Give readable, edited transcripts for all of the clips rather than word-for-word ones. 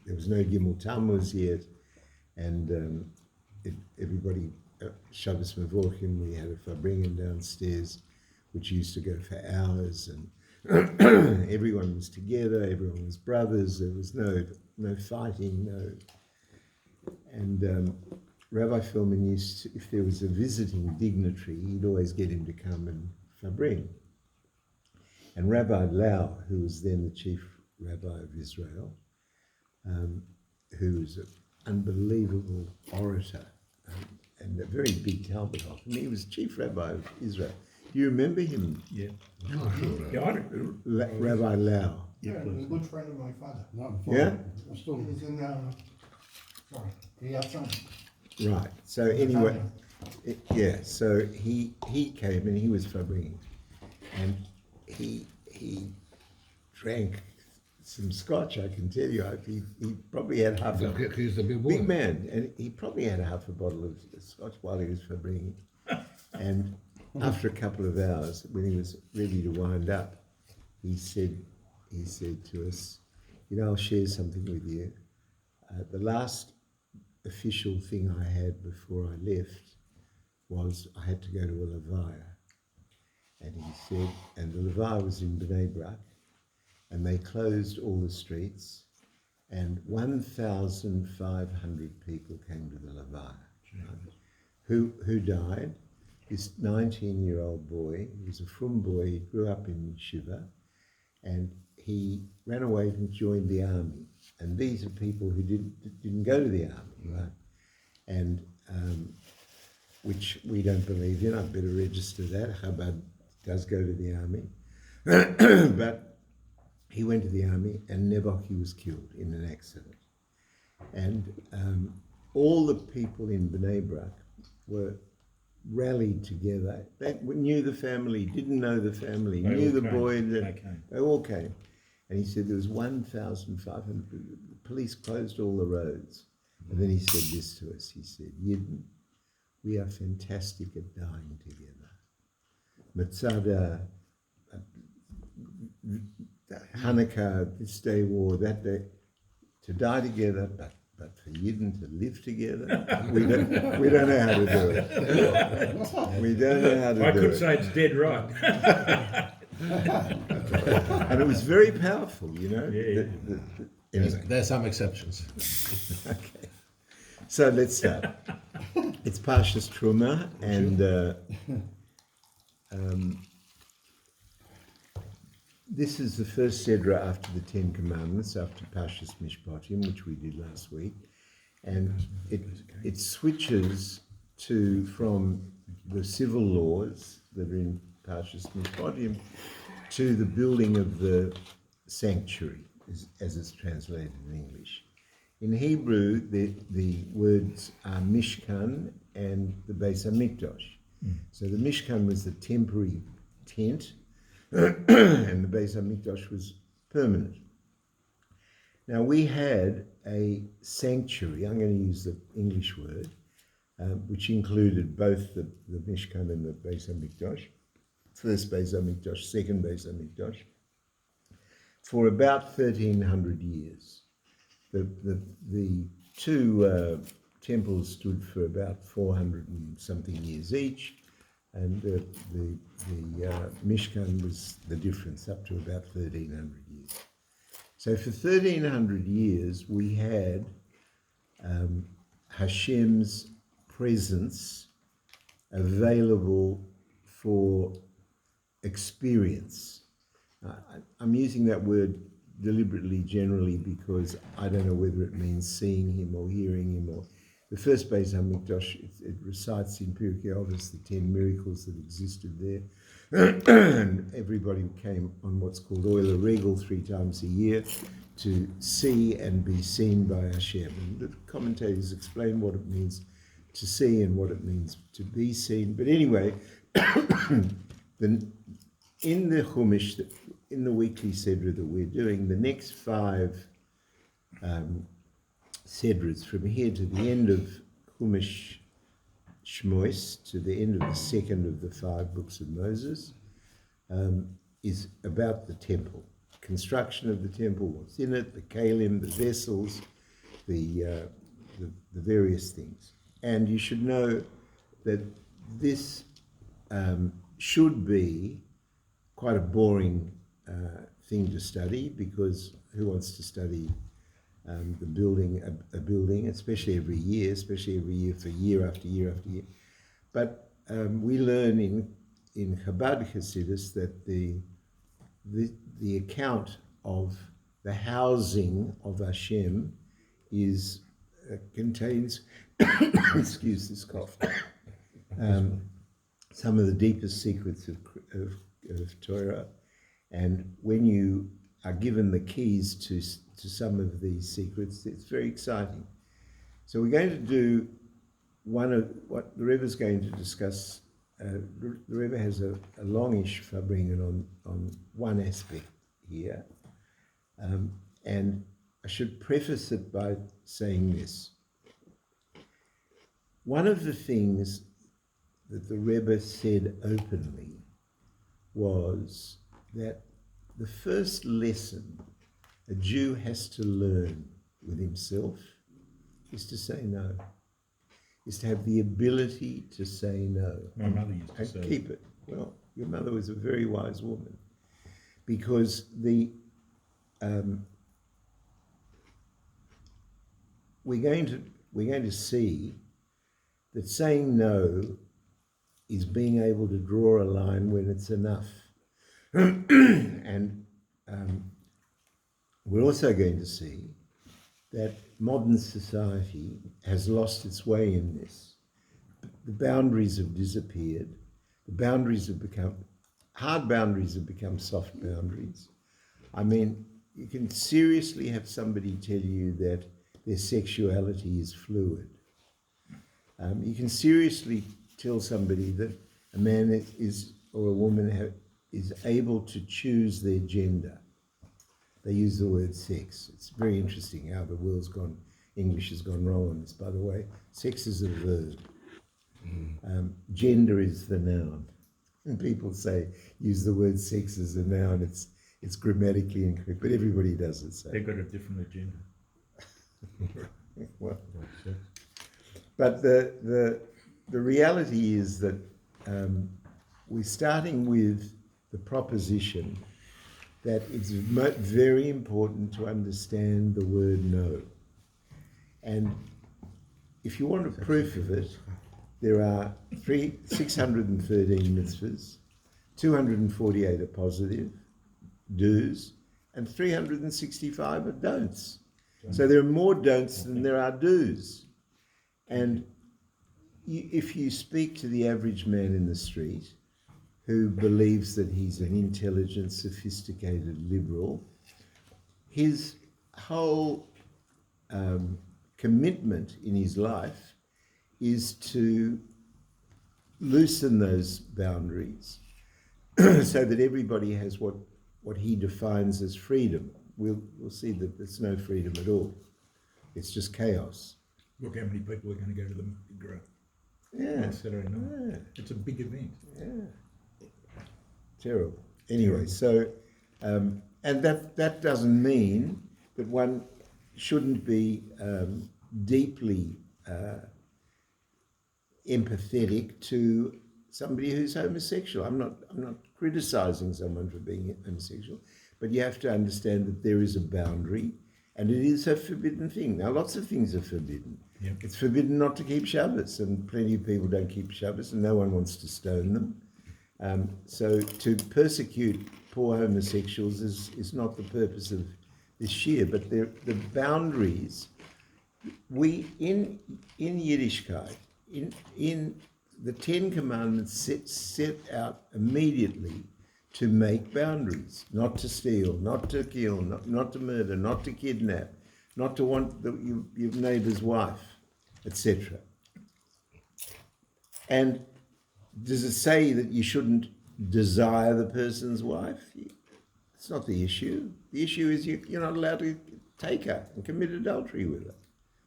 there was no Gimel Tammuz yet, and everybody, Shabbos Mevorchim, we had a Farbrengen downstairs, which used to go for hours, and everyone was together, everyone was brothers, there was no fighting, and Rabbi Feldman used to, if there was a visiting dignitary, he'd always get him to come and farbring. And Rabbi Lau, who was then the chief rabbi of Israel, who was an unbelievable orator and a very big Talmud Chacham, and he was chief rabbi of Israel. Do you remember him? Yeah. Rabbi Lau. Yeah, he was a good friend of my father. Yeah? He was in, the outside. Right. So anyway, so he came and he was farbringing, and he drank some scotch, I can tell you. He probably had half a He's the big man, and he probably had half a bottle of scotch while he was farbringing. And after a couple of hours, when he was ready to wind up, he said to us, I'll share something with you. The last official thing I had before I left was I had to go to a levaya. And he said, and the levaya was in Bnei Brak, and they closed all the streets, and 1,500 people came to the levaya. Who died? This 19-year-old boy, he was a frum boy, he grew up in Shiva, and he ran away and joined the army. And these are people who didn't go to the army, right? And which we don't believe in. I'd better register that. Chabad does go to the army. But he went to the army, and Nebuchadnezzar was killed in an accident. And all the people in Bnei Brak were rallied together. They knew the family, didn't know the family, knew the boy. They all came. And he said there was 1,500. The police closed all the roads. And then he said this to us. He said, Yidden, we are fantastic at dying together. Matzada, Hanukkah, this day war, that day, to die together, but for Yidden to live together, we don't know how to do it. We don't know how to do it. I could say it's dead right. And it was very powerful, Yeah. Anyway. There's some exceptions. Okay. So let's start. It's Parshat TERUMAH, and this is the first Sedra after the Ten Commandments, after Parshat Mishpatim, which we did last week, and it switches from the civil laws that are in Parshat Mishpatim to the building of the sanctuary, as it's translated in English. In Hebrew, the words are Mishkan and the Beis HaMikdash. So the Mishkan was the temporary tent, and the Beis HaMikdash was permanent. Now we had a sanctuary, I'm going to use the English word, which included both the Mishkan and the Beis HaMikdash, first Beis HaMikdash, second Beis HaMikdash, for about 1,300 years. The two temples stood for about 400 and something years each, and the Mishkan was the difference, up to about 1,300 years. So for 1,300 years, we had Hashem's presence available for experience. I'm using that word deliberately generally because I don't know whether it means seeing him or hearing him, or the first Beis HaMikdash, it recites in Pirkei Avos the 10 miracles that existed there. And everybody came on what's called Oil Regel 3 times a year to see and be seen by Hashem. And the commentators explain what it means to see and what it means to be seen. But anyway, in the Chumash, in the weekly Sedra that we're doing, the next 5 Sedras, from here to the end of Chumash Shmois, to the end of the second of the 5 books of Moses, is about the temple. Construction of the temple, what's in it, the kalim, the vessels, the various things. And you should know that this should be quite a boring thing to study, because who wants to study the building, a building, especially every year for year after year after year. But we learn in Chabad Hasidus that the account of the housing of Hashem contains excuse this cough, some of the deepest secrets of Torah. And when you are given the keys to some of these secrets, it's very exciting. So we're going to do one of what the Rebbe is going to discuss. The Rebbe has a longish farbringen on one aspect here. And I should preface it by saying this. One of the things that the Rebbe said openly was that the first lesson a Jew has to learn with himself is to say no, is to have the ability to say no. My mother used to and say keep it. Well, your mother was a very wise woman, because we're going to see that saying no is being able to draw a line when it's enough. And we're also going to see that modern society has lost its way in this. The boundaries have disappeared. The boundaries have become, hard boundaries have become soft boundaries. I mean, you can seriously have somebody tell you that their sexuality is fluid. You can seriously tell somebody that a man or a woman is able to choose their gender. They use the word sex. It's very interesting how the world's gone, English has gone wrong on this, by the way. Sex is a verb. Gender is the noun. And people use the word sex as a noun. It's grammatically incorrect, but everybody does it. So. they've got a different agenda. Well, but the reality is that we're starting with the proposition that it's very important to understand the word no. And if you want a proof of it, there are 613 mitzvahs, 248 are positive, do's, and 365 are don'ts. So there are more don'ts than there are do's. And if you speak to the average man in the street who believes that he's an intelligent, sophisticated liberal, his whole commitment in his life is to loosen those boundaries so that everybody has what he defines as freedom. We'll see that there's no freedom at all. It's just chaos. Look how many people are going to go to the Migra Yeah. on Saturday night. Yeah. It's a big event. Yeah. Terrible. Anyway, so, and that doesn't mean that one shouldn't be deeply empathetic to somebody who's homosexual. I'm not criticizing someone for being homosexual, but you have to understand that there is a boundary, and it is a forbidden thing. Now, lots of things are forbidden. Yep. It's forbidden not to keep Shabbos, and plenty of people don't keep Shabbos, and no one wants to stone them. So to persecute poor homosexuals is not the purpose of this year, but the boundaries. We in Yiddishkeit, in the Ten Commandments set out immediately to make boundaries, not to steal, not to kill, not to murder, not to kidnap, not to want your neighbor's wife, etc. And does it say that you shouldn't desire the person's wife? It's not the issue. The issue is you're not allowed to take her and commit adultery with her.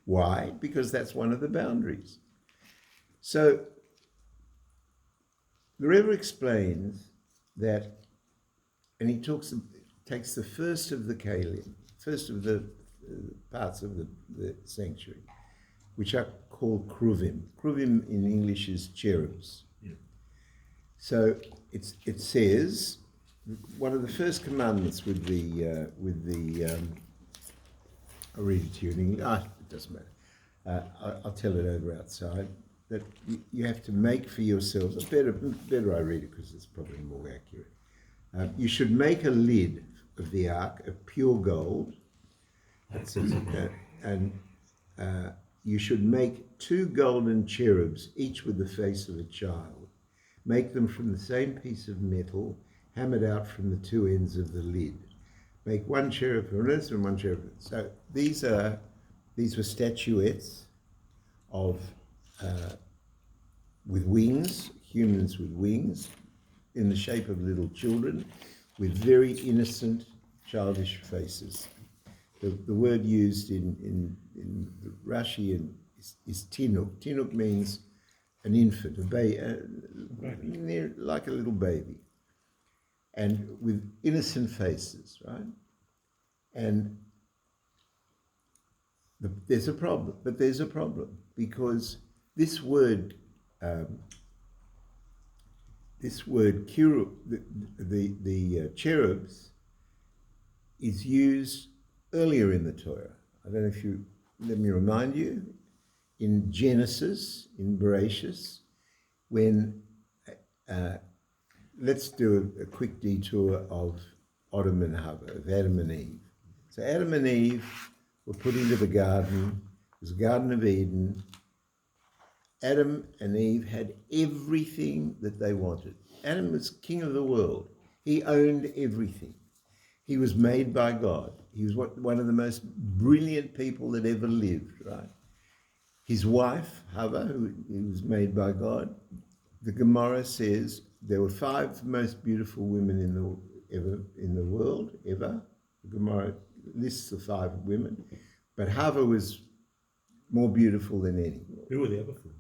Why? Because that's one of the boundaries. So the Rebbe explains that, and he takes the first of the kalim, first of the parts of the sanctuary, which are called kruvim. Kruvim in English is cherubs. Yeah. So it says, one of the first commandments with the I'll read it to you in English. It doesn't matter. I'll tell it over outside. That you have to make for yourselves. Better I read it because it's probably more accurate. You should make a lid of the ark of pure gold. That says it, and you should make 2 golden cherubs, each with the face of a child. Make them from the same piece of metal, hammered out from the 2 ends of the lid. Make 1 cherub for this and 1 cherub. So these were statuettes of with wings, humans with wings, in the shape of little children, with very innocent, childish faces. The word used in the Rashi is tinuk. Tinuk means an infant, a baby, like a little baby, and with innocent faces, right? And there's a problem, because this word the cherubs is used earlier in the Torah. I don't know if you, let me remind you, in Genesis, in Bereshit, when, let's do a quick detour of Adam and Hava, of Adam and Eve. So Adam and Eve were put into the garden. It was the Garden of Eden. Adam and Eve had everything that they wanted. Adam was king of the world. He owned everything. He was made by God. He was one of the most brilliant people that ever lived, right? His wife, Hava, who was made by God, the Gemara says there were 5 most beautiful women in the world, ever. The Gemara lists the 5 women, but Hava was more beautiful than any. Who were the other 4?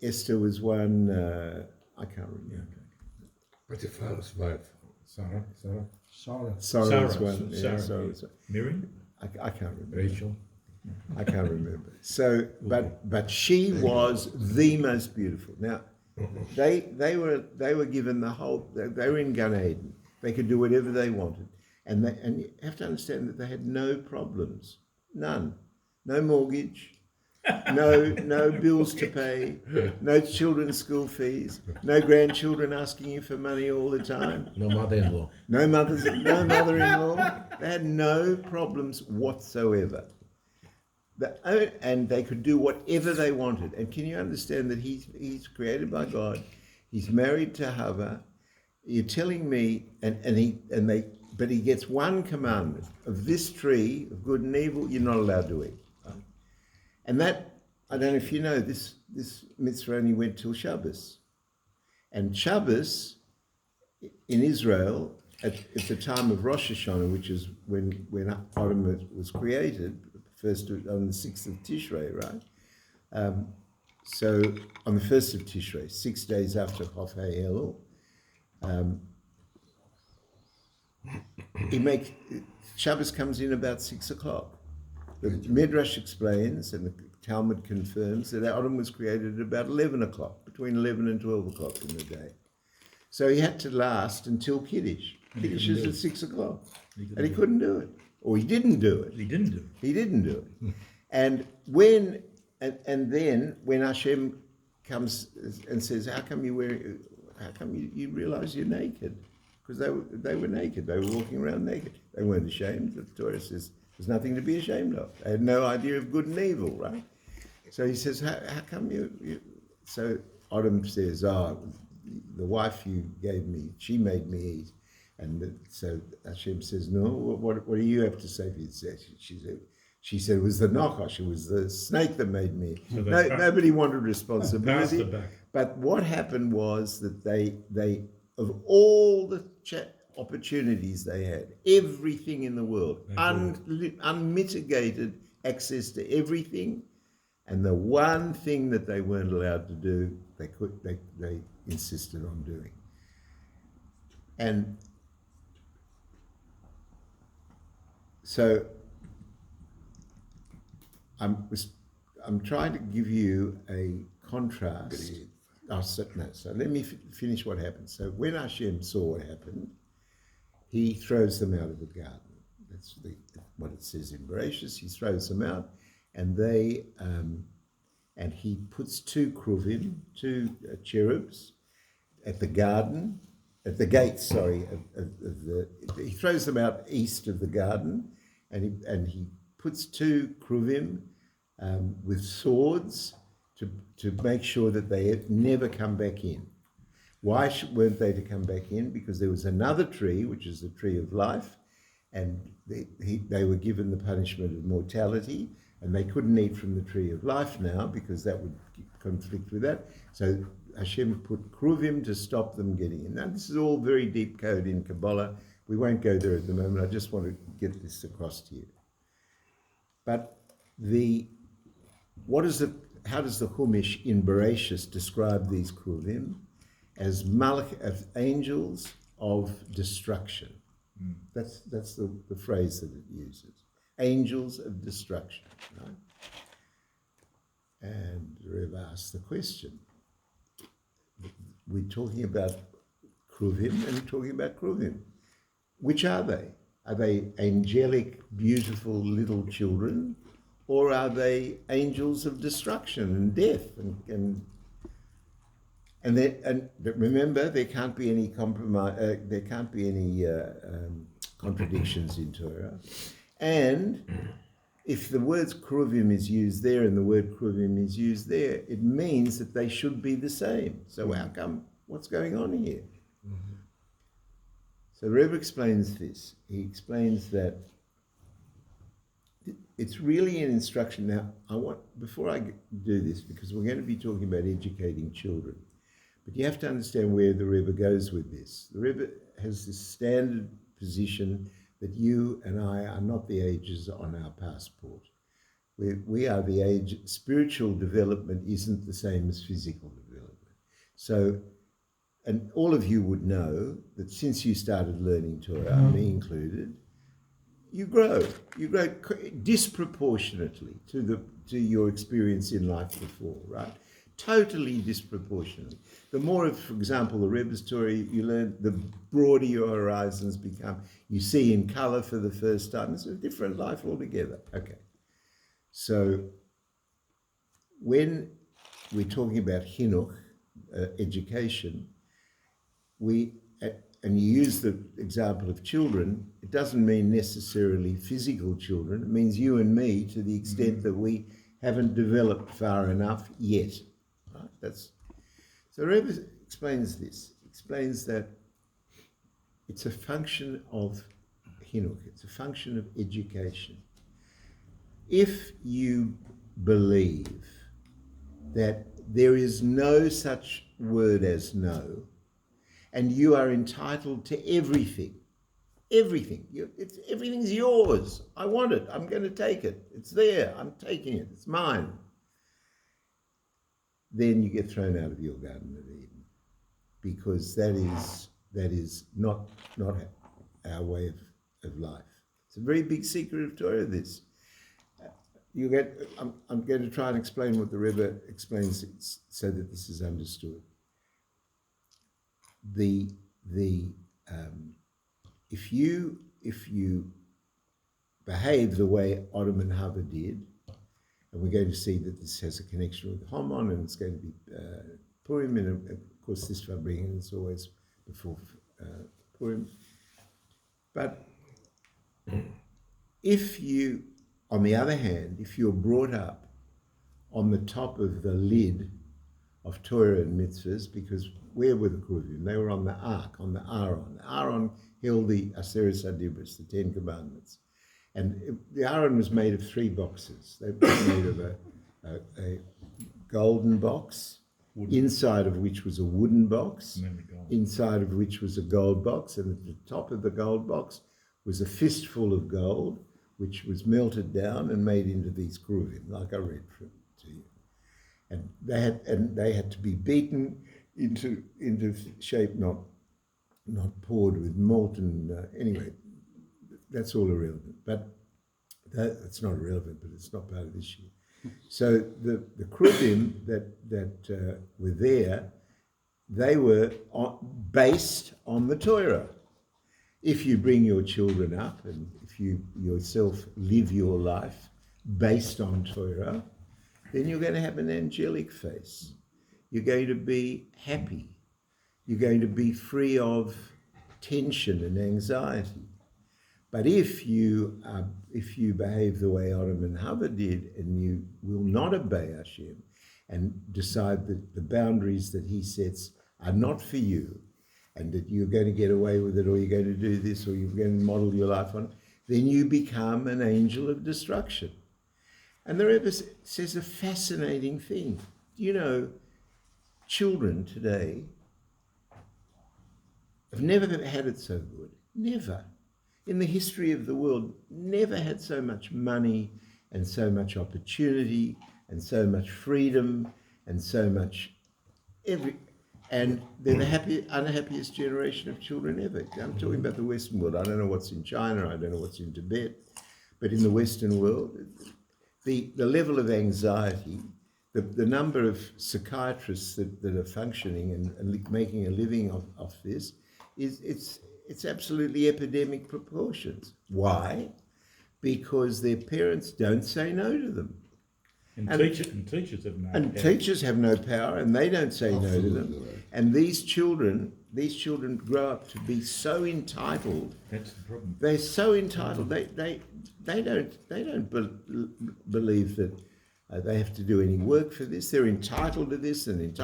Esther was one, I can't remember. What's your father's wife? Sarah. Sarah was one. Yeah, Sarah. Sarah was one. Miriam? I can't remember. Rachel? I can't remember. So, but she was the most beautiful. Now, they were given the whole. They were in Gan Eden. They could do whatever they wanted, and you have to understand that they had no problems, none, no mortgage, no bills to pay, no children's school fees, no grandchildren asking you for money all the time, No mother-in-law. no mother-in-law. They had no problems whatsoever. And they could do whatever they wanted. And can you understand that he's created by God? He's married to Hava. You're telling me, but he gets one commandment of this tree of good and evil. You're not allowed to eat. Right? And that, I don't know if you know, this mitzvah only went till Shabbos. And Shabbos in Israel at the time of Rosh Hashanah, which is when Adam was created. First on the 6th of Tishrei, right? So on the 1st of Tishrei, 6 days after Chof HaElul, Shabbos comes in about 6 o'clock. The Midrash explains, and the Talmud confirms, that Adam was created at about 11 o'clock, between 11 and 12 o'clock in the day. So he had to last until Kiddush. Kiddush is at 6 o'clock. And he couldn't do it. Or he didn't do it. He didn't do it. He didn't do it. And then when Hashem comes and says, how come you realize you're naked? Because they were naked. They were walking around naked. They weren't ashamed. The Torah says there's nothing to be ashamed of. They had no idea of good and evil, right? So he says, how come you? So Adam says, the wife you gave me, she made me eat. And so Hashem says, no, what do you have to say for yourself? She said, it was the Nachash, it was the snake that made me. So nobody wanted responsibility. Back. But what happened was that they of all the opportunities they had, everything in the world, unmitigated access to everything, and the one thing that they weren't allowed to do, they insisted on doing. And so I'm trying to give you a contrast. So let me finish what happened. So when Hashem saw what happened, he throws them out of the garden. That's what it says in Bereshit. He throws them out, and and he puts two kruvim, two cherubs, at the garden, at the gates. Sorry, he throws them out east of the garden, and he puts two kruvim with swords to make sure that they never come back in. Why weren't they to come back in? Because there was another tree, which is the tree of life, and they were given the punishment of mortality, and they couldn't eat from the tree of life now because that would conflict with that. So Hashem put kruvim to stop them getting in. Now, this is all very deep code in Kabbalah. We won't go there at the moment. I just want to get this across to you. But how does the Chumash in Bereshit describe these kruvim? As angels of destruction. That's the phrase that it uses. Angels of destruction. Right? And Rev asked the question. We're talking about kruvim and we're talking about kruvim. Which are they? Are they angelic, beautiful little children? Or are they angels of destruction and death and remember, there can't be any compromise. There can't be any contradictions in Torah. And if the word kruvim is used there and the word kruvim is used there, it means that they should be the same. So how come? What's going on here? Mm-hmm. So Rebbe explains this. He explains that it's really an instruction. Now, before I do this, because we're going to be talking about educating children. But you have to understand where the Rebbe goes with this. The Rebbe has this standard position that you and I are not the ages on our passport. We are the age. Spiritual development isn't the same as physical development. So, and all of you would know that since you started learning Torah, me included, you grow disproportionately to your experience in life before, right? Totally disproportionately. The more of, for example, the Rebbe's Torah you learn, the broader your horizons become. You see in color for the first time. It's a different life altogether. Okay. So when we're talking about chinuch, education, and you use the example of children, it doesn't mean necessarily physical children. It means you and me to the extent that we haven't developed far enough yet. Right? So Rebbe explains this. Explains that it's a function of chinuch. It's a function of education. If you believe that there is no such word as no, and you are entitled to everything. Everything's yours. I want it. I'm going to take it. It's there. I'm taking it. It's mine. Then you get thrown out of your Garden of Eden, because that is not our way of life. It's a very big secret of Torah. This I'm going to try and explain what the Rebbe explains so that this is understood. If you behave the way Adam and Hava did, and we're going to see that this has a connection with Haman, and it's going to be Purim, and of course this Farbrengen is always before Purim. But if you, on the other hand, if you're brought up on the top of the lid of Torah and mitzvahs, because where were the Kruvim? They were on the Ark, on the Aaron. Aaron held the Aseret Adibros, the Ten Commandments. And the Aaron was made of 3 boxes. They were made of a golden box, inside of which was a wooden box, inside of which was a gold box, and at the top of the gold box was a fistful of gold, which was melted down and made into these Kruvim, like I read to you. And they had to be beaten into shape, not poured with molten. Anyway, that's all irrelevant. But that's not irrelevant, but it's not part of this year. So the Kruvim that were there, they were based on the Torah. If you bring your children up and if you yourself live your life based on Torah, then you're going to have an angelic face. You're going to be happy. You're going to be free of tension and anxiety. But if you behave the way Adam and Hava did, and you will not obey Hashem and decide that the boundaries that He sets are not for you, and that you're going to get away with it, or you're going to do this, or you're going to model your life on it, then you become an angel of destruction. And the Rebbe says a fascinating thing. You know, children today have never had it so good. Never. In the history of the world, never had so much money and so much opportunity and so much freedom and so much and they're the unhappiest generation of children ever. I'm talking about the Western world. I don't know what's in China. I don't know what's in Tibet. But in the Western world, the level of anxiety, the number of psychiatrists that are functioning and making a living off this, it's absolutely epidemic proportions. Why? Because their parents don't say no to them. And teachers have no And power. teachers have no power, and they don't say no to them. And these children grow up to be so entitled. That's the problem. They're so entitled. They don't believe that they have to do any work for this. They're entitled to this, and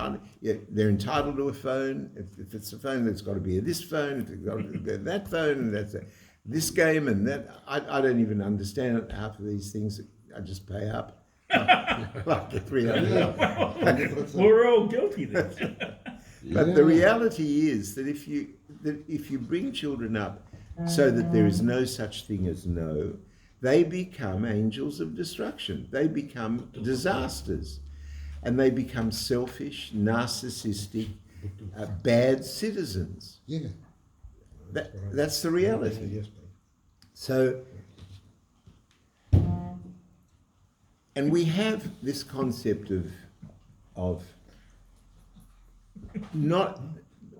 they're entitled to a phone. If it's a phone, it's got to be this phone. If it's got to be that phone, and that's this game and that. I don't even understand half of these things. I just pay up. Like the 300. We're all guilty then. But the reality is that if you bring children up so that there is no such thing as no, they become angels of destruction. They become disasters, and they become selfish, narcissistic, bad citizens. Yeah. That's the reality. Yes, please. So, and we have this concept of not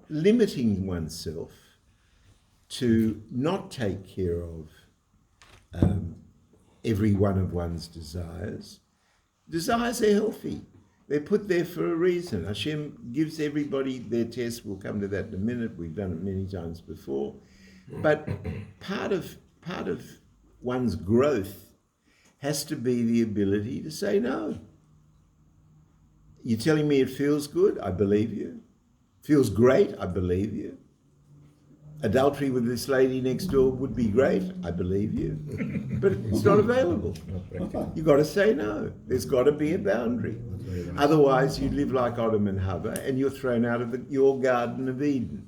limiting oneself to not take care of every one of one's desires. Desires are healthy. They're put there for a reason. Hashem gives everybody their test. We'll come to that in a minute. We've done it many times before. But part of one's growth has to be the ability to say no. You're telling me it feels good? I believe you. Feels great? I believe you. Adultery with this lady next door would be great? I believe you. But it's not available. You've got to say no. There's got to be a boundary. Otherwise, you live like Adam and Hava, and you're thrown out of your Garden of Eden.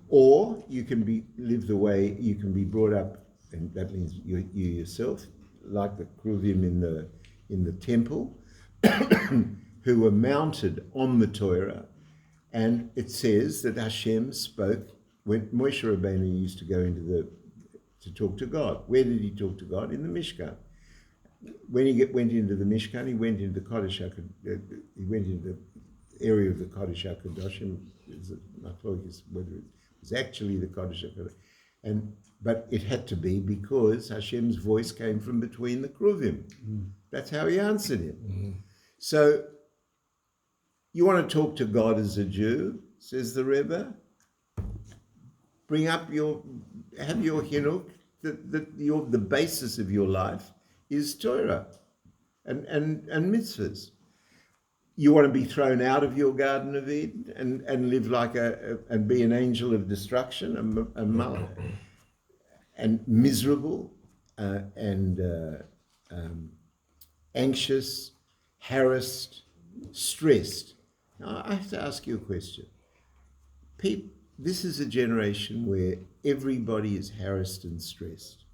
Or you can live the way you can be brought up, and that means you yourself, like the Kruvim in the temple, who were mounted on the Torah. And it says that Hashem spoke when Moshe Rabbeinu used to go to talk to God. Where did he talk to God? In the Mishkan. When he went into the Mishkan, he went into the Kodesh he went into the area of the Kodesh HaKadoshim. Whether it was actually the Kodesh HaKadoshim. But it had to be because Hashem's voice came from between the Kruvim. That's how he answered him. So, you want to talk to God as a Jew, says the Rebbe? Have your hinuk, the basis of your life is Torah and mitzvahs. You want to be thrown out of your Garden of Eden and live like and be an angel of destruction and miserable and anxious, harassed, stressed. Now, I have to ask you a question. This is a generation where everybody is harassed and stressed.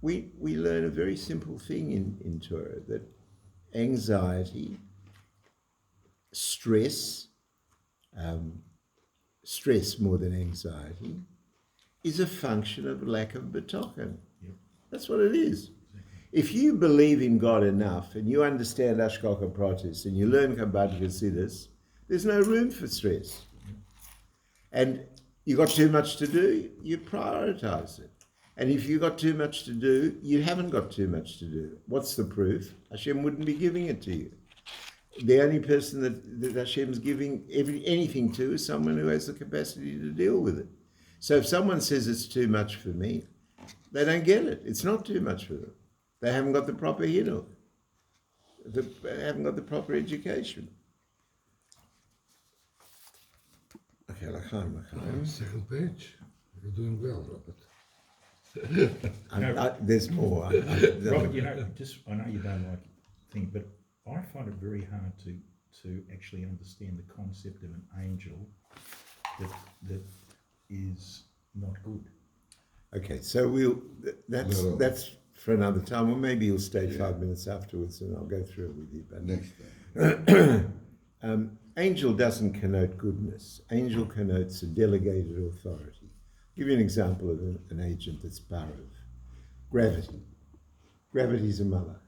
We learn a very simple thing in Torah, that anxiety, stress more than anxiety, is a function of lack of betochen. Yep. That's what it is. If you believe in God enough and you understand Ashkoka Pratis and you learn Chabad Hasidus, there's no room for stress. And you got too much to do, you prioritize it. And if you got too much to do, you haven't got too much to do. What's the proof? Hashem wouldn't be giving it to you. The only person that Hashem's giving anything to is someone who has the capacity to deal with it. So if someone says it's too much for me, they don't get it. It's not too much for them. They haven't got the proper hidduch. They haven't got the proper education. Okay, l'chaim. Second page. You're doing well, Robert. There's more. Robert, I know you don't like things, but I find it very hard to actually understand the concept of an angel that is not good. Okay, so that's for another time, or maybe you'll stay 5 minutes afterwards, and I'll go through it with you. But Next time. Angel doesn't connote goodness. Angel connotes a delegated authority. I'll give you an example of an agent that's parav. Gravity. Gravity is a malach.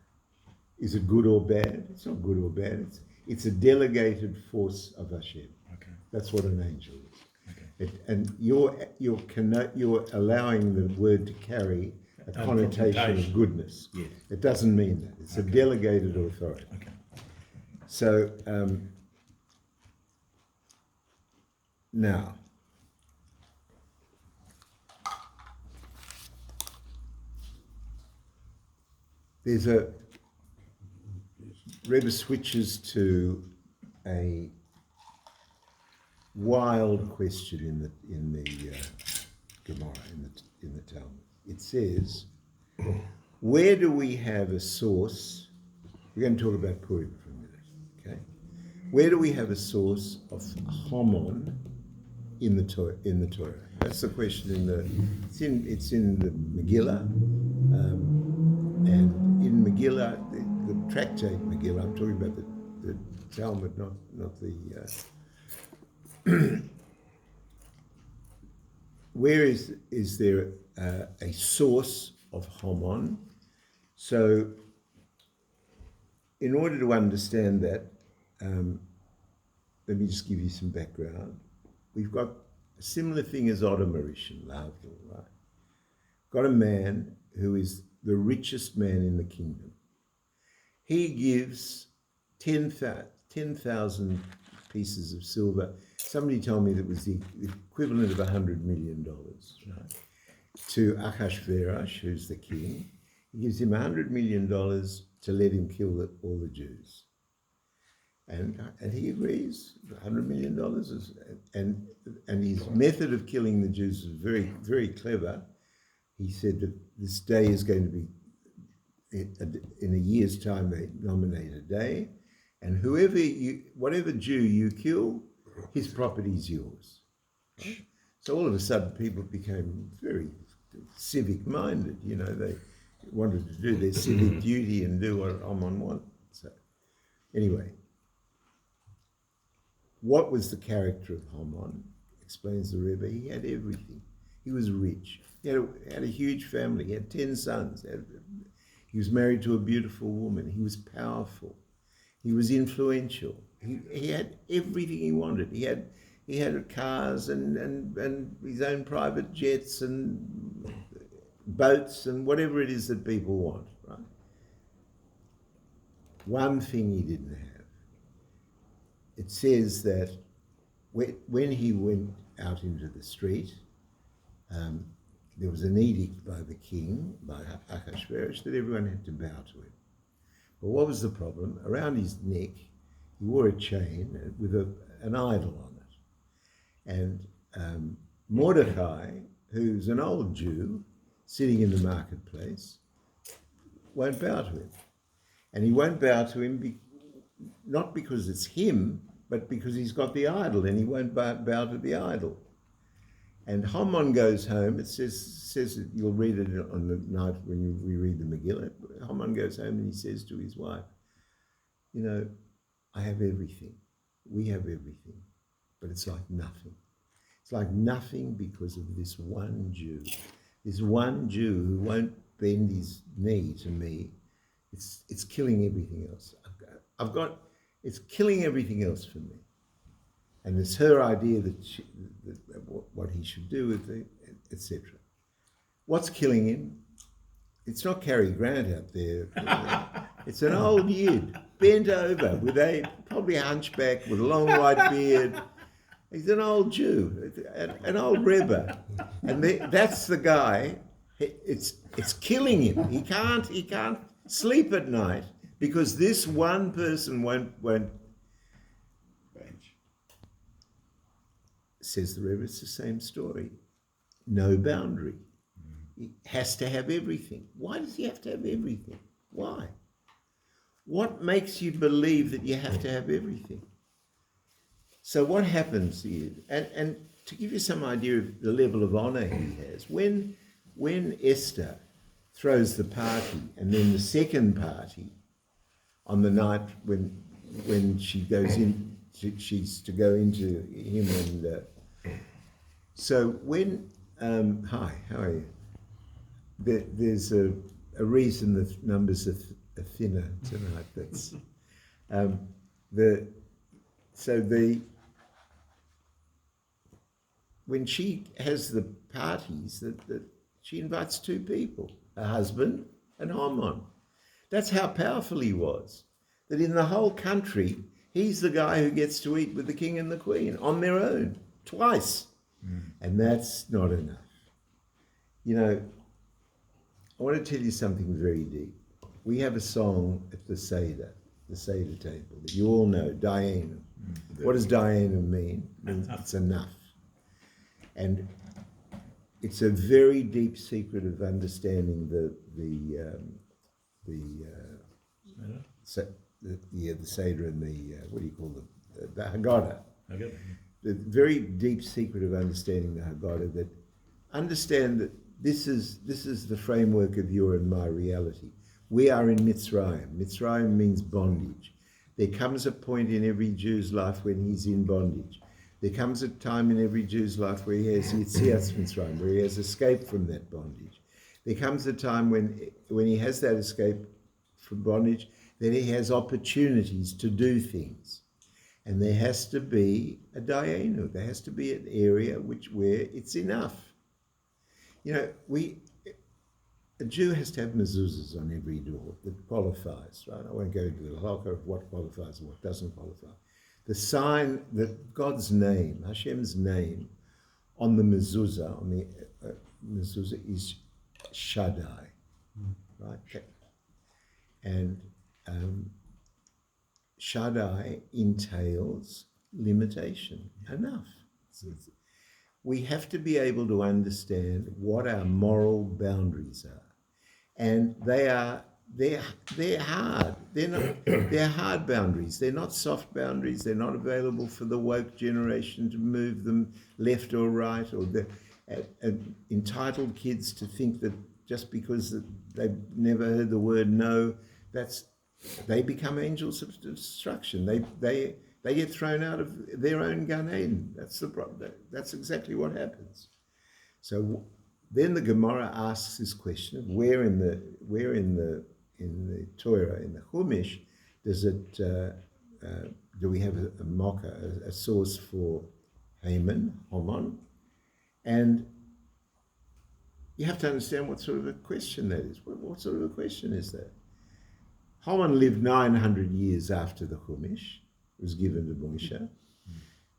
Is it good or bad? It's not good or bad. It's a delegated force of Hashem. Okay. That's what an angel is. Okay. And you're allowing the word to carry a connotation of goodness. Yes. It doesn't mean that. It's a delegated authority. Okay. So now, there's Rebbe switches to a wild question in the Gemara, in the Talmud. It says, where do we have a source? We're going to talk about Purim for a minute, okay? Where do we have a source of Hamon in the Torah? That's the question. It's in the Megillah, and in Megillah, the tractate Megillah. I'm talking about the Talmud, not the. Where is there a source of Hamon? So, in order to understand that, let me just give you some background. We've got a similar thing as Odomarishan, Lavdil, right? Got a man who is the richest man in the kingdom. He gives 10,000 pieces of silver. Somebody told me that was the equivalent of $100 million, right? To Achashverosh, who's the king. He gives him $100 million to let him kill all the Jews. And he agrees, $100 million is, and his method of killing the Jews is very, very clever. He said that this day is going to be, in a year's time, they nominate a day, and whatever Jew you kill, his property is yours. Right? So all of a sudden, people became very civic-minded. They wanted to do their civic duty and do what Haman wanted. So, anyway, what was the character of Haman? Explains the Rebbe. He had everything. He was rich. He had a huge family. He had 10 sons. He was married to a beautiful woman. He was powerful. He was influential. He had everything he wanted. He had cars and his own private jets and boats and whatever it is that people want, right? One thing he didn't have. It says that when he went out into the street, there was an edict by the king, by Achashverosh, that everyone had to bow to him. But what was the problem? Around his neck, he wore a chain with an idol on it. And Mordecai, who's an old Jew, sitting in the marketplace, won't bow to him. And he won't bow to him not because it's him, but because he's got the idol, and he won't bow to the idol. And Haman goes home. It says that you'll read it on the night when we read the Megillah. Haman goes home and he says to his wife, I have everything. We have everything. But it's like nothing. It's like nothing because of this one Jew. This one Jew who won't bend his knee to me, it's killing everything else. It's killing everything else for me. And it's her idea that what he should do with it, etc. What's killing him? It's not Cary Grant out there. It's an old Yid, bent over, with probably a hunchback, with a long white beard. He's an old Jew, an old Rebbe. And that's the guy. It's killing him. He can't sleep at night because this one person won't. Says the Rebbe, it's the same story. No boundary. He has to have everything. Why does he have to have everything? Why? What makes you believe that you have to have everything? So what happens here, and to give you some idea of the level of honor he has, when Esther throws the party, and then the second party on the night when she goes in, she's to go into him, and so when hi, how are you? There's a reason the numbers are thinner tonight. That's when she has the parties, that she invites two people, a husband and Haman. That's how powerful he was. That in the whole country, he's the guy who gets to eat with the king and the queen on their own, twice. And that's not enough. You know, I want to tell you something very deep. We have a song at the Seder table that you all know, Dayenu. What does Dayenu mean? It means it's enough. And it's a very deep secret of understanding the Seder and the what do you call them? The Haggadah. Okay. The very deep secret of understanding the Haggadah, that understand that this is the framework of your and my reality. We are in Mitzrayim. Mitzrayim means bondage. There comes a point in every Jew's life when he's in bondage. There comes a time in every Jew's life where he has Yetzias Mitzrayim, where he has escaped from that bondage. There comes a time when he has that escape from bondage, then he has opportunities to do things. And there has to be a dayenu. There has to be an area where it's enough. You know, a Jew has to have mezuzahs on every door that qualifies, right? I won't go into the halakha of what qualifies and what doesn't qualify. The sign that God's name, Hashem's name, on the mezuzah, mezuzah is Shaddai, right? Okay. And Shaddai entails limitation, enough. We have to be able to understand what our moral boundaries are. And they're hard. They're hard boundaries. They're not soft boundaries. They're not available for the woke generation to move them left or right, or the entitled kids to think that just because they've never heard the word no, they become angels of destruction. They get thrown out of their own Gan Eden. That's the problem. That's exactly what happens. So then the Gemara asks this question of where in the Torah, in the Chumash, does it do we have a mocker, a source for Haman? And you have to understand what sort of a question that is. What sort of a question is that? Haman lived 900 years after the Chumash was given to Moshe.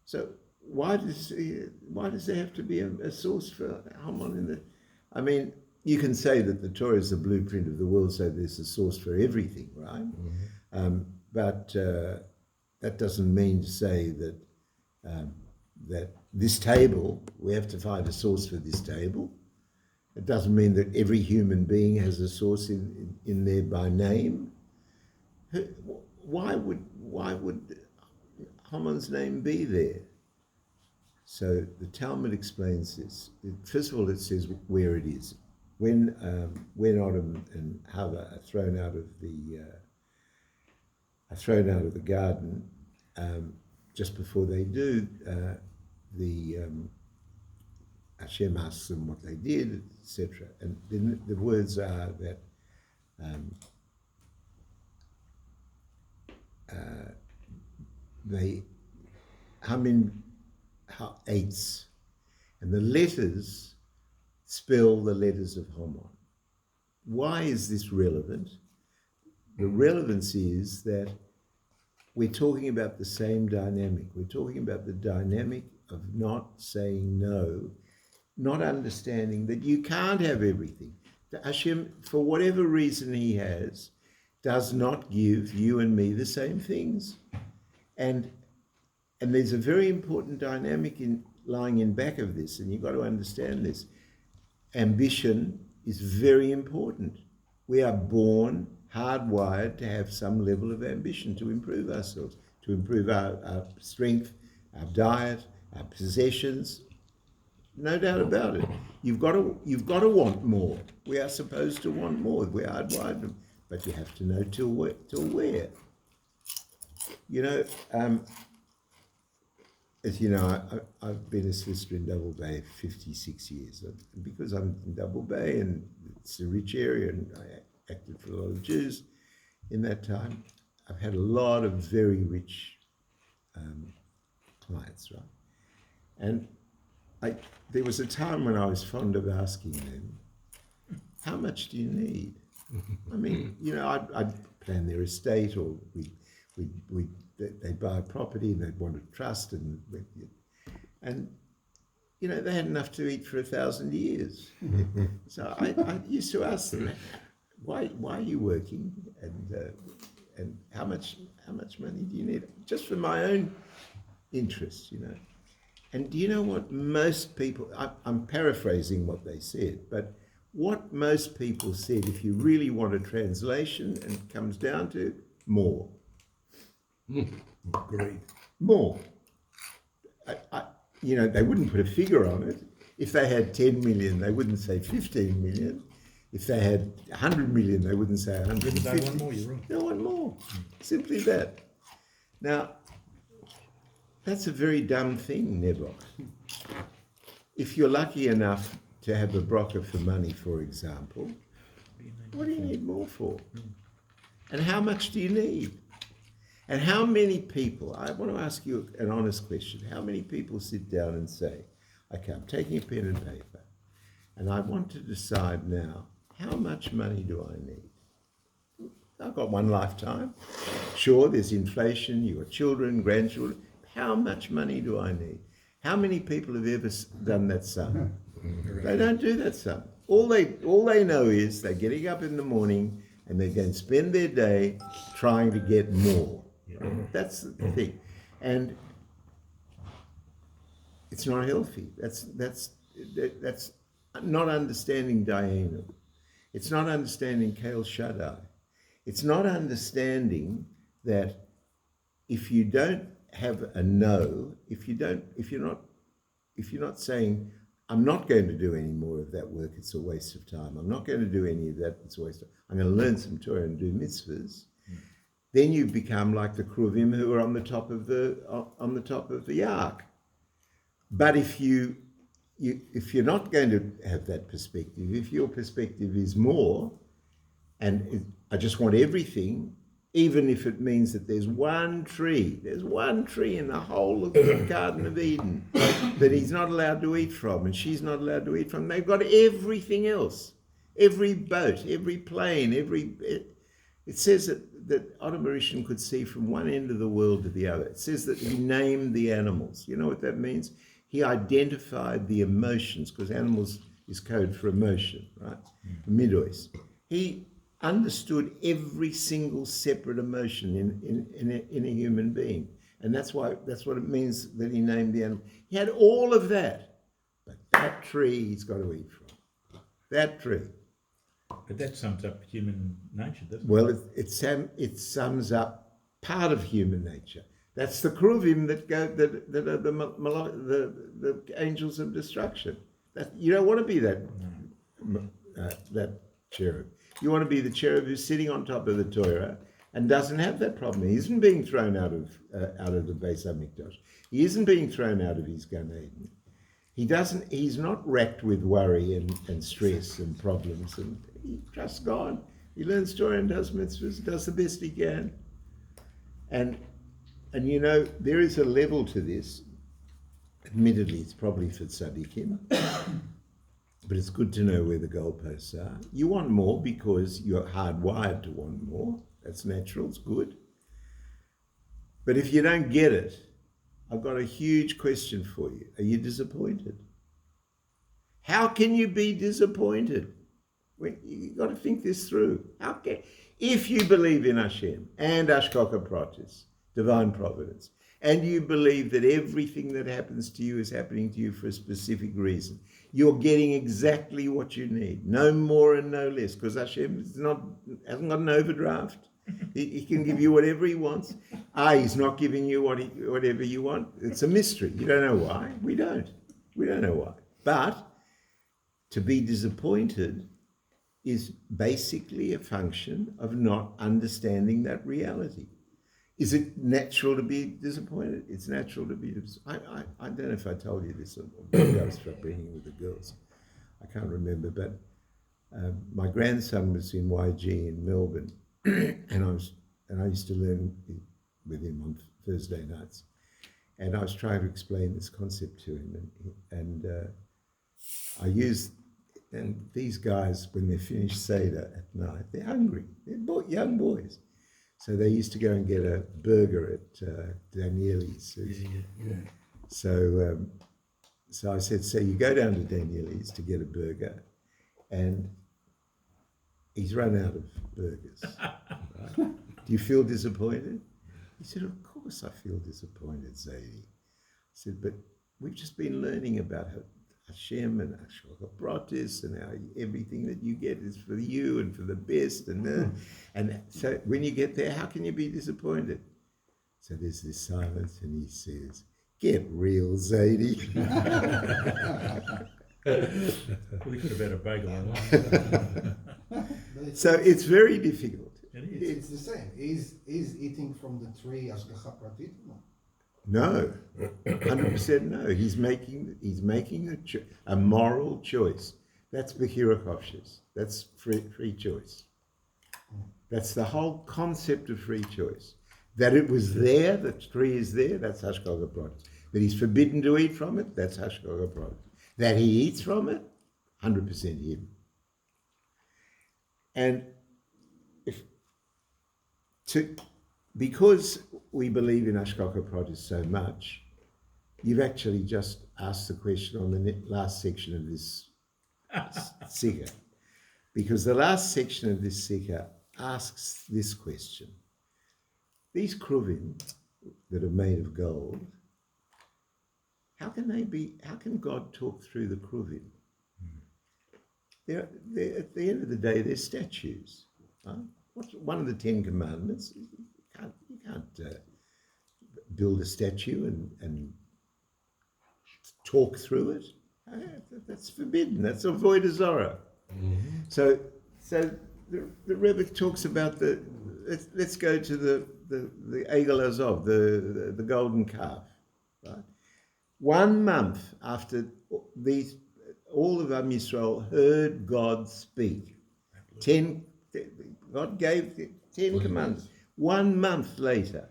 So why does there have to be a source for Haman in the? I mean, you can say that the Torah is the blueprint of the world, so there's a source for everything, right? Mm-hmm. But that doesn't mean to say that that this table, we have to find a source for this table. It doesn't mean that every human being has a source in there by name. Why would Haman's name be there? So the Talmud explains this. First of all, it says where it is. When Adam and Hava are thrown out of the garden, just before they do, Hashem asks them what they did, etc. And then the words are that they hamin ha'etz, and the letters spell the letters of Haman. Why is this relevant? The relevance is that we're talking about the same dynamic. We're talking about the dynamic of not saying no, not understanding that you can't have everything. That Hashem, for whatever reason he has, does not give you and me the same things. And there's a very important dynamic lying in back of this, and you've got to understand this. Ambition is very important. We are born hardwired to have some level of ambition to improve ourselves, to improve our strength, our diet, our possessions. No doubt about it. You've got to want more. We are supposed to want more. We're hardwired, but you have to know till where. You know, as you know, I've been a solicitor in Double Bay 56 years. And because I'm in Double Bay and it's a rich area and I acted for a lot of Jews in that time, I've had a lot of very rich clients, right? And there was a time when I was fond of asking them, how much do you need? I mean, you know, I'd plan their estate, or they buy a property and they'd want a trust, and you know, they had enough to eat for 1,000 years. So I used to ask them, why are you working, and how much money do you need, just for my own interest, you know? And do you know what most people, I'm paraphrasing what they said, but what most people said, if you really want a translation, and it comes down to more. Great. More. You know, they wouldn't put a figure on it. If they had 10 million, they wouldn't say 15 million. If they had 100 million, they wouldn't say 150. They want more, you're right. They want more. Simply that. Now, that's a very dumb thing, Nebok. If you're lucky enough to have a broker for money, for example, what do you need more for? And how much do you need? And how many people, I want to ask you an honest question, how many people sit down and say, okay, I'm taking a pen and paper, and I want to decide now, how much money do I need? I've got one lifetime. Sure, there's inflation, you've got children, grandchildren. How much money do I need? How many people have ever done that sum? They don't do that sum. All they know is they're getting up in the morning and they're going to spend their day trying to get more. That's the thing. And it's not healthy. That's not understanding Dayenu. It's not understanding Kale Shaddai. It's not understanding that if you don't have a no, if you're not saying, I'm not going to do any more of that work, it's a waste of time. I'm not going to do any of that, it's a waste of time. I'm going to learn some Torah and do mitzvahs. Then you become like the Kruvim who are on the top of the ark. But if you're not going to have that perspective, if your perspective is more, and I just want everything, even if it means that there's one tree in the whole of the Garden of Eden that he's not allowed to eat from and she's not allowed to eat from. They've got everything else, every boat, every plane, it says that Adam Arishan could see from one end of the world to the other. It says that he named the animals. You know what that means? He identified the emotions, because animals is code for emotion, right? Midois. He understood every single separate emotion in a human being. And that's what it means that he named the animal. He had all of that, but that tree he's got to eat from. That tree. But that sums up human nature, doesn't it? Well, it sums up part of human nature. That's the Kruvim that are the angels of destruction. You don't want to be that cherub. You want to be the cherub who's sitting on top of the Torah and doesn't have that problem. He isn't being thrown out of the Beis Hamikdash. He isn't being thrown out of his Gan Eden. He's not racked with worry and stress and problems, and he trusts God. He learns Torah and does mitzvahs, does the best he can. And you know, there is a level to this. Admittedly, it's probably for tzaddikim, but it's good to know where the goalposts are. You want more because you're hardwired to want more. That's natural, it's good. But if you don't get it, I've got a huge question for you. Are you disappointed? How can you be disappointed? You've got to think this through. If you believe in Hashem and Ashkoka Pratis, divine providence, and you believe that everything that happens to you is happening to you for a specific reason, you're getting exactly what you need, no more and no less, because Hashem hasn't got an overdraft. He can give you whatever he wants. He's not giving you whatever you want. It's a mystery. You don't know why. We don't know why. But to be disappointed is basically a function of not understanding that reality. Is it natural to be disappointed? It's natural to be disappointed. I don't know if I told you this, or maybe I was bringing with the girls. I can't remember, but my grandson was in YG in Melbourne, and I used to learn with him on Thursday nights, and I was trying to explain this concept to him, and I used, and these guys, when they finish Seder at night, they're hungry. They're young boys. So they used to go and get a burger at Danieli's. So I said, so you go down to Danieli's to get a burger, and he's run out of burgers. Right? Do you feel disappointed? He said, of course I feel disappointed, Zaidi. I said, but we've just been learning about Hashem and Ashkoka Pratis, and how everything that you get is for you and for the best. And so when you get there, how can you be disappointed? So there's this silence, and he says, get real, Zaidi. Well, he could have had a bagel along. So it's very difficult. It is. It's the same. Is eating from the tree Ashgacha Pratit? No, 100% no. He's making a moral choice. That's Bechira Chofshis. That's free choice. That's the whole concept of free choice. That it was there, the tree is there, that's Hashgacha Pratis. That he's forbidden to eat from it, that's Hashgacha Pratis. That he eats from it, 100% him. And because we believe in Ashkoka Pratis so much, you've actually just asked the question on the last section of this sikha. Because the last section of this sikha asks this question. These kruvim that are made of gold, how can God talk through the kruvim? They're, at the end of the day, they're statues. Right? What's one of the 10 Commandments? You can't build a statue and talk through it. That's forbidden. That's avodah zarah. Mm-hmm. So the Rebbe talks about let's go to the Egel Azov, the golden calf. Right? 1 month after all of Am Yisrael heard God speak. God gave the 10 commandments. 1 month later,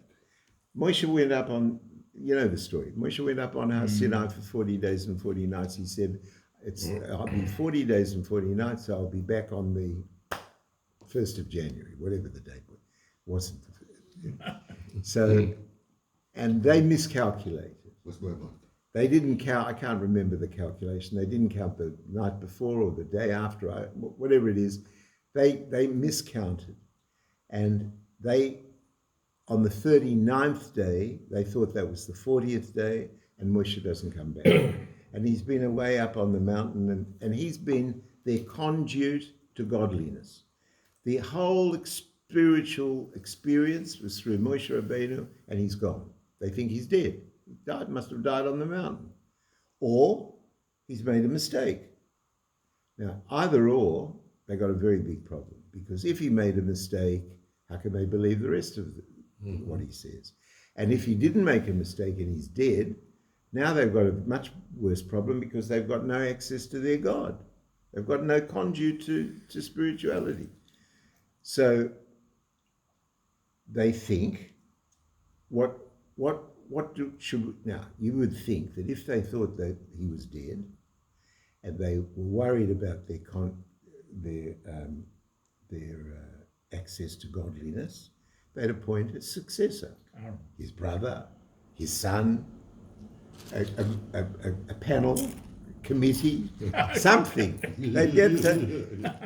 Moshe went up on, you know the story, Moshe went up on Har Sinai for 40 days and 40 nights. He said, I'll be 40 days and 40 nights, so I'll be back on the 1st of January, whatever the date was. Wasn't the 1st. So, and they miscalculated. They didn't count, I can't remember the calculation, they didn't count the night before or the day after, whatever it is, they miscounted. And on the 39th day, they thought that was the 40th day, and Moshe doesn't come back. And he's been away up on the mountain, and he's been their conduit to godliness. The whole spiritual experience was through Moshe Rabbeinu, and he's gone. They think he's dead. He must have died on the mountain. Or he's made a mistake. Now, either or, they got a very big problem, because if he made a mistake, how can they believe the rest of what he says? And if he didn't make a mistake and he's dead, Now they've got a much worse problem because they've got no access to their God. They've got no conduit to spirituality. So they think, now you would think that if they thought that he was dead and they were worried about their access to godliness, they'd appoint a successor, his brother, his son, a panel, committee, something. They'd get that.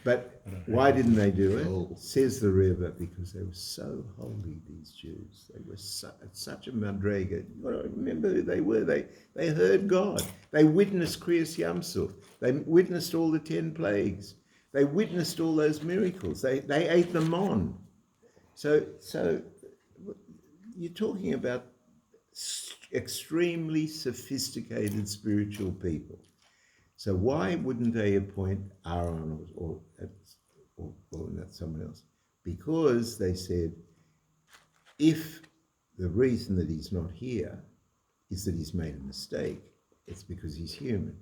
But why didn't they do it? Says the Rebbe, because they were so holy, these Jews. They were such a madrega. You got to remember who they were. They heard God. They witnessed Kriyas Yamsuf. They witnessed all the 10 plagues. They witnessed all those miracles. They ate them on. So you're talking about extremely sophisticated spiritual people. So why wouldn't they appoint Aaron or not someone else? Because they said, if the reason that he's not here is that he's made a mistake, it's because he's human.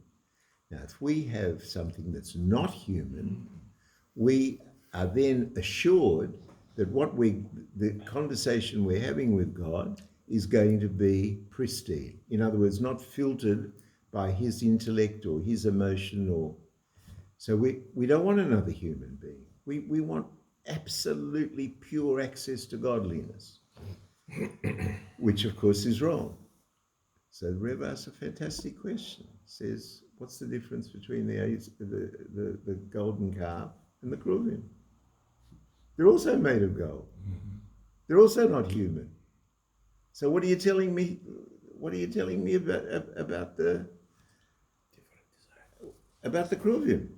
Now, if we have something that's not human, we are then assured that the conversation we're having with God is going to be pristine. In other words, not filtered by his intellect or his emotion so we don't want another human being. We want absolutely pure access to godliness, which of course is wrong. So the Rebbe asks a fantastic question. He says, what's the difference between the golden calf and the kruvim? They're also made of gold. They're also not human. So what are you telling me? What are you telling me about the kruvim?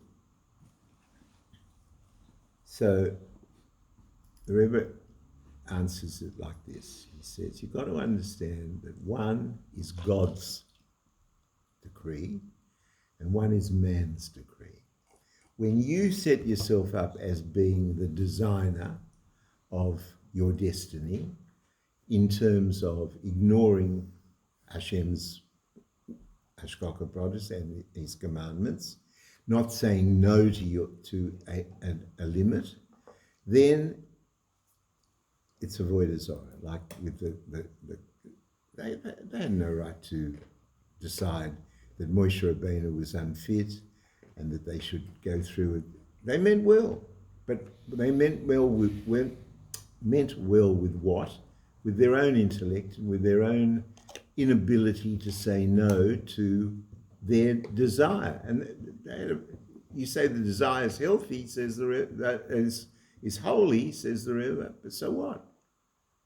So the Rebbe answers it like this. He says, you've got to understand that one is God's decree and one is man's decree. When you set yourself up as being the designer of your destiny in terms of ignoring Hashem's Hashgacha Pratis and his commandments, not saying no to a limit, then it's avodah zarah. Like with they had no right to decide that Moshe Rabbeinu was unfit and that they should go through it. They meant well, but they meant well with what? With their own intellect and with their own inability to say no to their desire. And you say the desire is healthy, says the Rebbe, that is holy, says the Rebbe, but so what?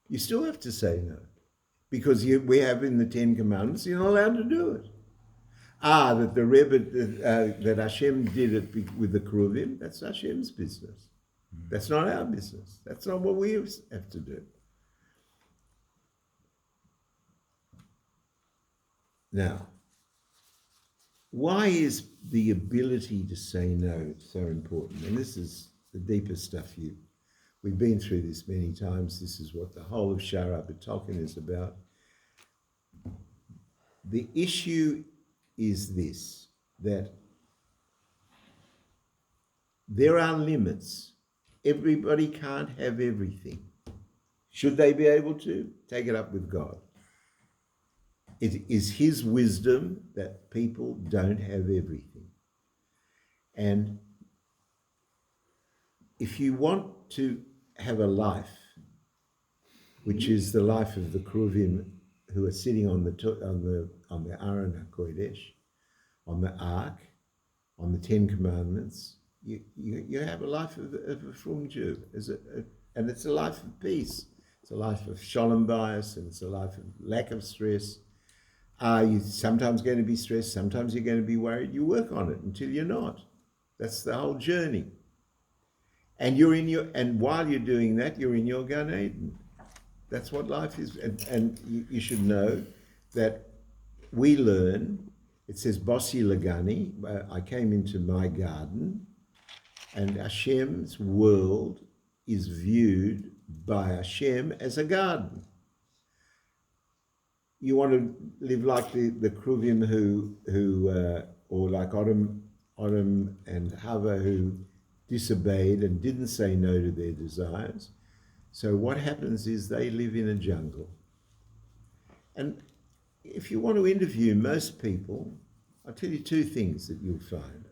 You still have to say no, because we have in the 10 Commandments, you're not allowed to do it. That the Rebbe, that Hashem did it with the Kruvim, that's Hashem's business. That's not our business. That's not what we have to do. Now, why is the ability to say no so important? And this is the deepest stuff we've been through this many times. This is what the whole of Shara B'Tolkien is about. The issue is this, that there are limits. Everybody can't have everything. Should they be able to? Take it up with God. It is his wisdom that people don't have everything. And if you want to have a life, which is the life of the Kruvim who are sitting on the Aron HaKodesh, on the Ark, on the 10 Commandments, you have a life of a frum Jew, and it's a life of peace. It's a life of shalom bayis, and it's a life of lack of stress. You're sometimes going to be stressed, sometimes you're going to be worried. You work on it until you're not. That's the whole journey. And and while you're doing that, you're in your Gan Eden. That's what life is. And you should know that we learn, it says, Bossi Lagani, I came into my garden, and Hashem's world is viewed by Hashem as a garden. you want to live like the Kruvim or like Adam and Hava who disobeyed and didn't say no to their desires. So what happens is they live in a jungle. And if you want to interview most people, I'll tell you two things that you'll find.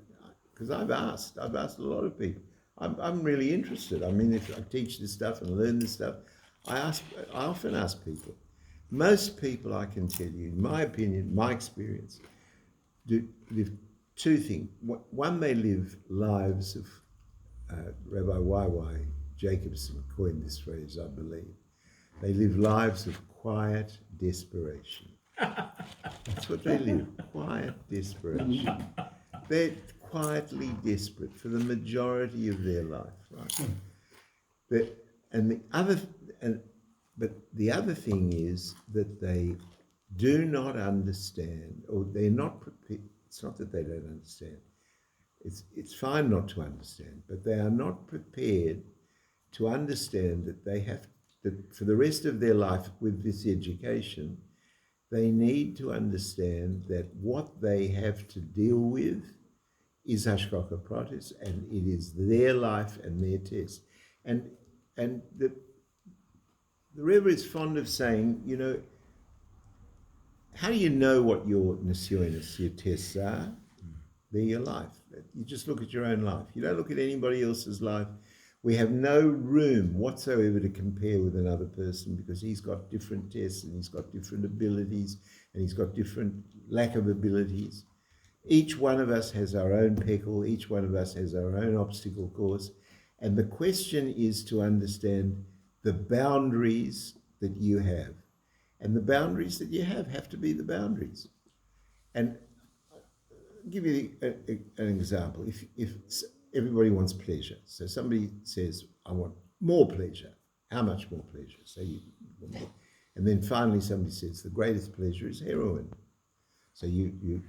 Because I've asked a lot of people. I'm really interested. I mean, if I teach this stuff and learn this stuff, I often ask people. Most people, I can tell you, in my opinion, my experience, do live two things. One, they live lives of, Rabbi Y.Y. Jacobson coined this phrase, I believe. They live lives of quiet desperation. That's what they live, quiet desperation. They're quietly desperate for the majority of their life, right? But the other thing is that they do not understand, or they're not prepared. It's not that they don't understand. It's fine not to understand, but they are not prepared to understand that they have that for the rest of their life with this education, they need to understand that what they have to deal with is Hashgacha Pratis, and it is their life and their test. And the Rebbe is fond of saying, you know, how do you know what your nisyonis, your tests are? They're your life. You just look at your own life. You don't look at anybody else's life. We have no room whatsoever to compare with another person because he's got different tests and he's got different abilities and he's got different lack of abilities. Each one of us has our own peckle. Each one of us has our own obstacle course. And the question is to understand the boundaries that you have. And the boundaries that you have to be the boundaries. And I'll give you an example. If everybody wants pleasure, so somebody says, I want more pleasure. How much more pleasure? And then finally somebody says, the greatest pleasure is heroin. So the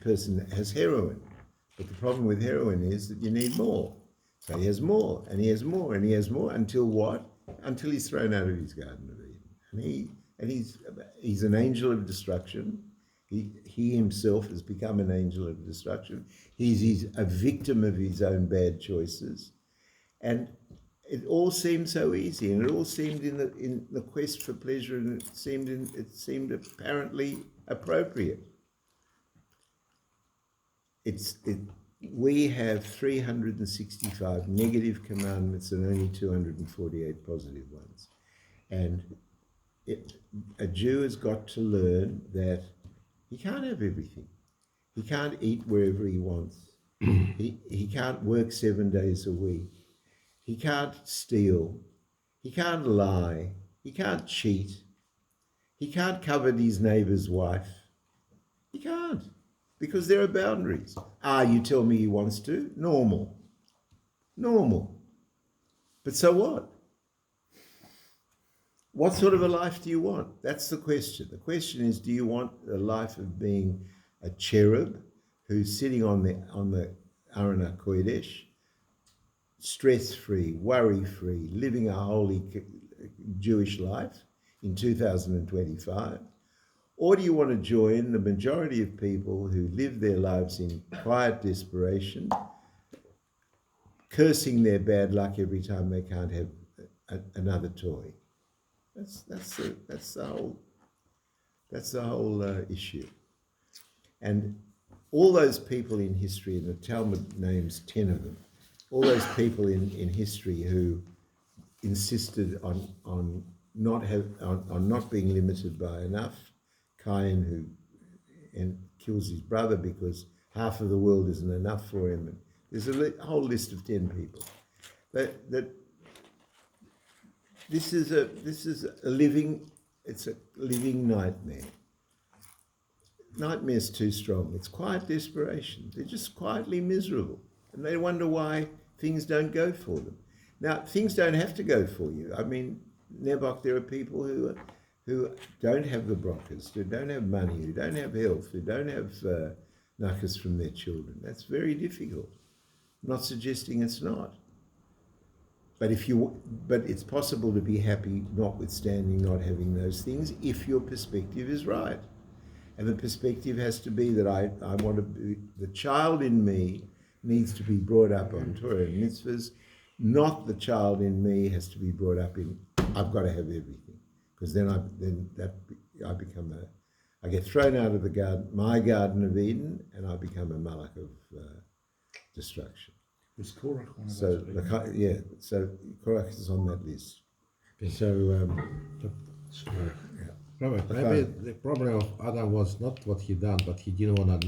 person has heroin. But the problem with heroin is that you need more. So he has more, and he has more, and he has more, until what? Until he's thrown out of his Garden of Eden. And he's an angel of destruction. He himself has become an angel of destruction. He's a victim of his own bad choices. And it all seemed so easy, and it all seemed in the quest for pleasure, and it seemed apparently appropriate. We have 365 negative commandments and only 248 positive ones. And a Jew has got to learn that he can't have everything. He can't eat wherever he wants. He can't work 7 days a week. He can't steal. He can't lie. He can't cheat. He can't covet his neighbor's wife. He can't, because there are boundaries. You tell me he wants to? Normal. But so what? What sort of a life do you want? That's the question. The question is, do you want a life of being a cherub who's sitting on the Aron HaKodesh, stress-free, worry-free, living a holy Jewish life in 2025? Or do you want to join the majority of people who live their lives in quiet desperation, cursing their bad luck every time they can't have another toy? That's the whole issue. And all those people in history, and the Talmud names 10 of them, all those people in history who insisted on not being limited by enough. Cain, who kills his brother because half of the world isn't enough for him. And there's a whole list of 10 people. That this is a living nightmare. Nightmare's too strong. It's quiet desperation. They're just quietly miserable, and they wonder why things don't go for them. Now, things don't have to go for you. I mean, Nebach, there are people who don't have the brachas, who don't have money, who don't have health, who don't have nachas from their children. That's very difficult. I'm not suggesting it's not. but it's possible to be happy notwithstanding not having those things if your perspective is right. And the perspective has to be that I want to be, the child in me needs to be brought up on Torah and mitzvahs, not the child in me has to be brought up in, I've got to have everything. Because then I become I get thrown out of the garden, my Garden of Eden, and I become a malach of destruction. Was Korach one of So, those? so Korach is on that list. So, Robert, maybe the problem of Adam was not what he done, but he didn't want to admit